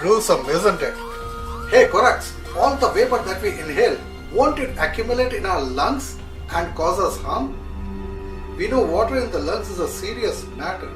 gruesome, isn't it? Hey Korax, all the vapor that we inhale, won't it accumulate in our lungs and cause us harm? We know water in the lungs is a serious matter.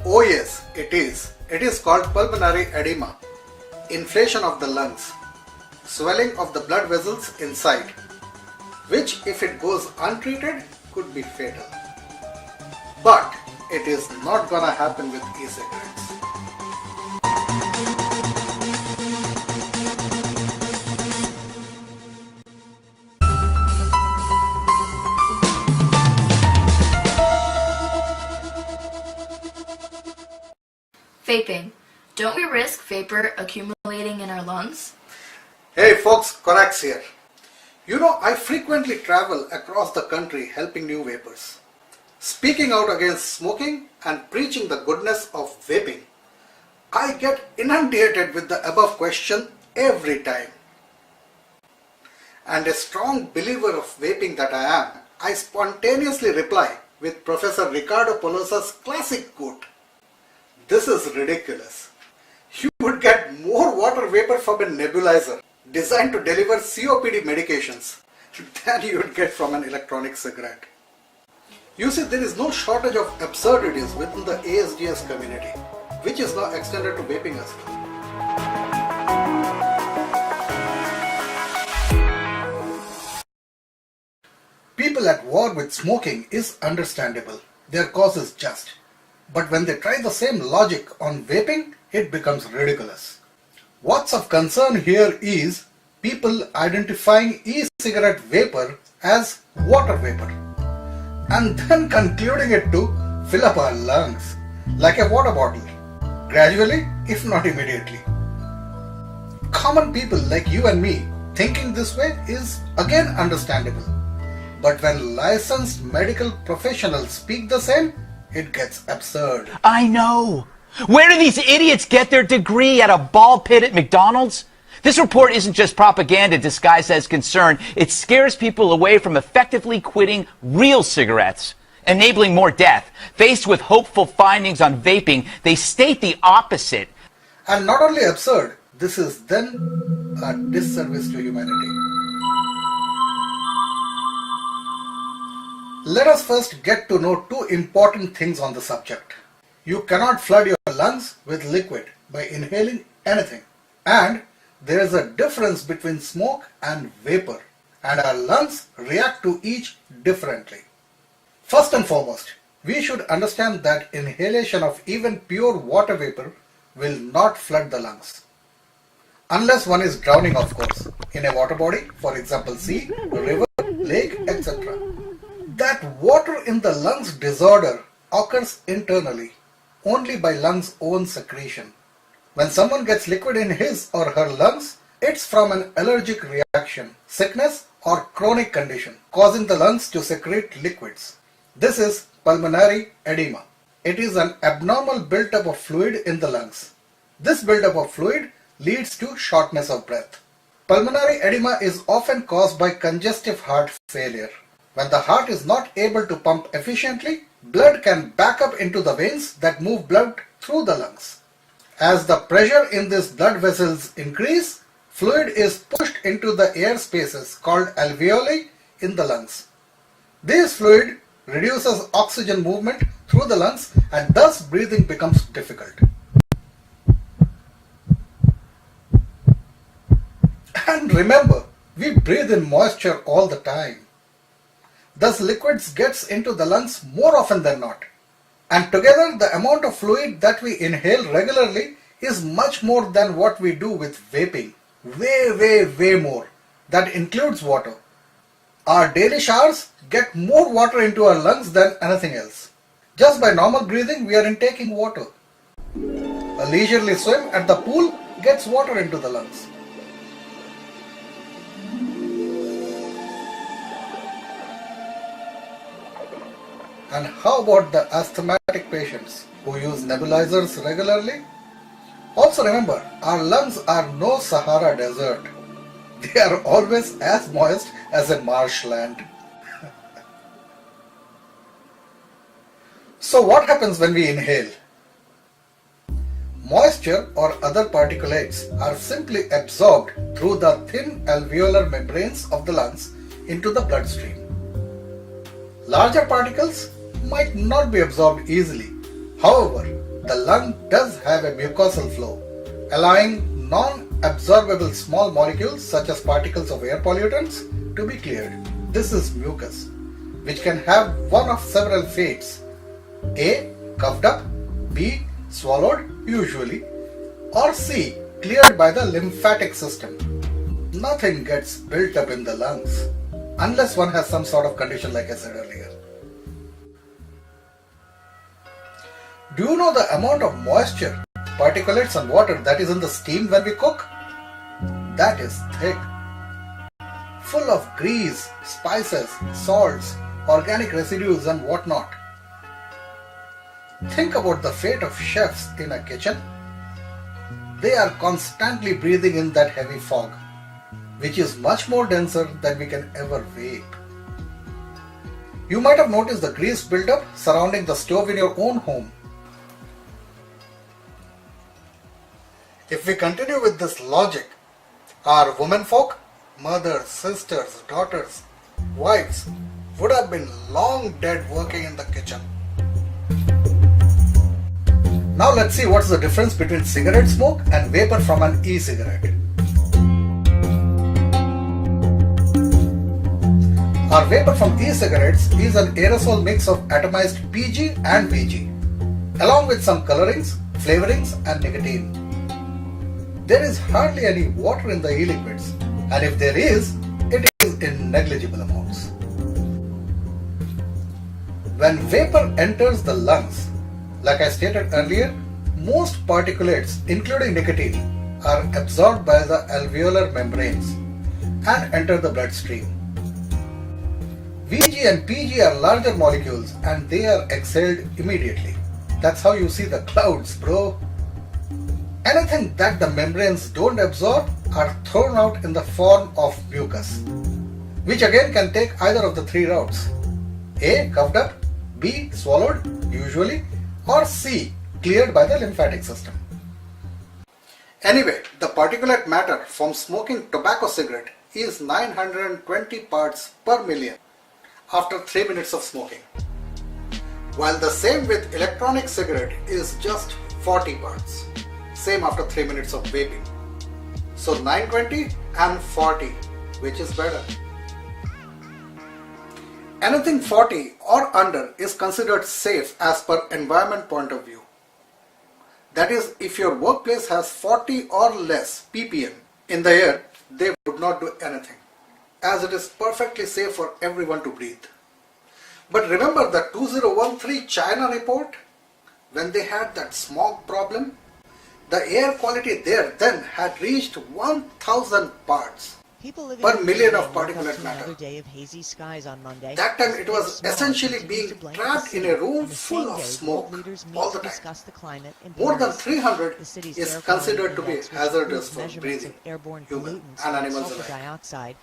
Oh yes, it is. It is called pulmonary edema, inflation of the lungs, swelling of the blood vessels inside, which if it goes untreated could be fatal. But it is not gonna happen with e-cigarettes. Vaping. Don't we risk vapor accumulating in our lungs? Hey folks, Korax here. You know, I frequently travel across the country helping new vapers, speaking out against smoking and preaching the goodness of vaping. I get inundated with the above question every time. And a strong believer of vaping that I am, I spontaneously reply with Professor Ricardo Polosa's classic quote, "This is ridiculous. You would get more water vapor from a nebulizer designed to deliver COPD medications than you would get from an electronic cigarette." You see, there is no shortage of absurdities within the ASDS community, which is now extended to vaping as well. People at war with smoking is understandable. Their cause is just. But when they try the same logic on vaping, it becomes ridiculous. What's of concern here is people identifying e-cigarette vapor as water vapor and then concluding it to fill up our lungs like a water bottle, gradually if not immediately. Common people like you and me thinking this way is again understandable. But when licensed medical professionals speak the same, it gets absurd. I know. Where do these idiots get their degree? At a ball pit at McDonald's? This report isn't just propaganda disguised as concern. It scares people away from effectively quitting real cigarettes, enabling more death. Faced with hopeful findings on vaping, they state the opposite. And not only absurd, this is then a disservice to humanity. Let us first get to know two important things on the subject. You cannot flood your lungs with liquid by inhaling anything. And there is a difference between smoke and vapor, and our lungs react to each differently. First and foremost, we should understand that inhalation of even pure water vapor will not flood the lungs. Unless one is drowning, of course, in a water body, for example sea, river, lake, etc. That water in the lungs disorder occurs internally, only by lungs' own secretion. When someone gets liquid in his or her lungs, it's from an allergic reaction, sickness or chronic condition causing the lungs to secrete liquids. This is pulmonary edema. It is an abnormal buildup of fluid in the lungs. This buildup of fluid leads to shortness of breath. Pulmonary edema is often caused by congestive heart failure. When the heart is not able to pump efficiently, blood can back up into the veins that move blood through the lungs. As the pressure in these blood vessels increase, fluid is pushed into the air spaces called alveoli in the lungs. This fluid reduces oxygen movement through the lungs and thus breathing becomes difficult. And remember, we breathe in moisture all the time. Thus liquids gets into the lungs more often than not. And together the amount of fluid that we inhale regularly is much more than what we do with vaping. Way more. That includes water. Our daily showers get more water into our lungs than anything else. Just by normal breathing we are intaking water. A leisurely swim at the pool gets water into the lungs. And how about the asthmatic patients who use nebulizers regularly? Also remember, our lungs are no Sahara desert. They are always as moist as a marshland. So what happens when we inhale? Moisture or other particulates are simply absorbed through the thin alveolar membranes of the lungs into the bloodstream. Larger particles might not be absorbed easily. However, the lung does have a mucosal flow, allowing non-absorbable small molecules such as particles of air pollutants to be cleared. This is mucus, which can have one of several fates: A. Coughed up, B. Swallowed, usually, or C. Cleared by the lymphatic system. Nothing gets built up in the lungs unless one has some sort of condition like I said earlier. Do you know the amount of moisture, particulates and water that is in the steam when we cook? That is thick, full of grease, spices, salts, organic residues and whatnot. Think about the fate of chefs in a kitchen. They are constantly breathing in that heavy fog, which is much more denser than we can ever vape. You might have noticed the grease buildup surrounding the stove in your own home. If we continue with this logic, our womenfolk, mothers, sisters, daughters, wives would have been long dead working in the kitchen. Now let's see what's the difference between cigarette smoke and vapor from an e-cigarette. Our vapor from e-cigarettes is an aerosol mix of atomized PG and VG, along with some colorings, flavorings and nicotine. There is hardly any water in the e-liquids, and if there is, it is in negligible amounts. When vapor enters the lungs, like I stated earlier, most particulates, including nicotine, are absorbed by the alveolar membranes and enter the bloodstream. VG and PG are larger molecules and they are exhaled immediately. That's how you see the clouds, bro. Anything that the membranes don't absorb are thrown out in the form of mucus, which again can take either of the three routes: A. Coughed up, B. Swallowed, usually, or C. Cleared by the lymphatic system. Anyway, the particulate matter from smoking tobacco cigarette is 920 parts per million after 3 minutes of smoking, while the same with electronic cigarette is just 40 parts, same after 3 minutes of vaping. So 920 and 40, which is better? Anything 40 or under is considered safe as per environment point of view. That is, if your workplace has 40 or less ppm in the air, they would not do anything, as it is perfectly safe for everyone to breathe. But remember the 2013 China report, when they had that smog problem? The air quality there then had reached 1000 parts per million of particulate matter. That time it was essentially being trapped in a room full of smoke all the time. More than 300 is considered to be hazardous for breathing, human and animals alike.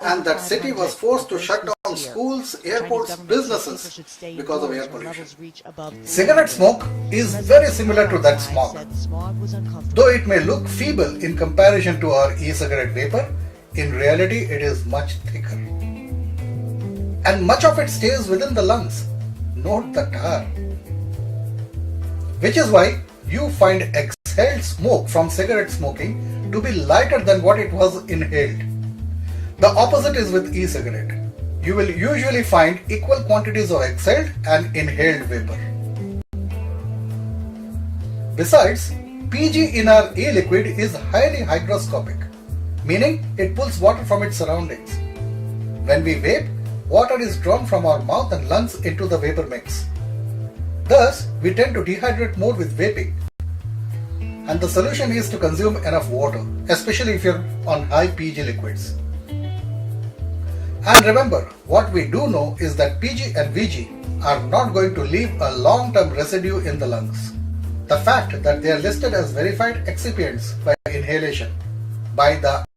And that city was forced to shut down schools, airports, businesses because of air pollution. Cigarette smoke is very similar to that smog, though it may look feeble in comparison to our e-cigarette vapor. In reality, it is much thicker. And much of it stays within the lungs. Note the tar. Which is why you find exhaled smoke from cigarette smoking to be lighter than what it was inhaled. The opposite is with e-cigarette. You will usually find equal quantities of exhaled and inhaled vapor. Besides, PG in our e-liquid is highly hygroscopic, meaning it pulls water from its surroundings. When we vape, water is drawn from our mouth and lungs into the vapor mix. Thus, we tend to dehydrate more with vaping. And the solution is to consume enough water, especially if you're on high PG liquids. And remember, what we do know is that PG and VG are not going to leave a long-term residue in the lungs. The fact that they are listed as verified excipients by inhalation by the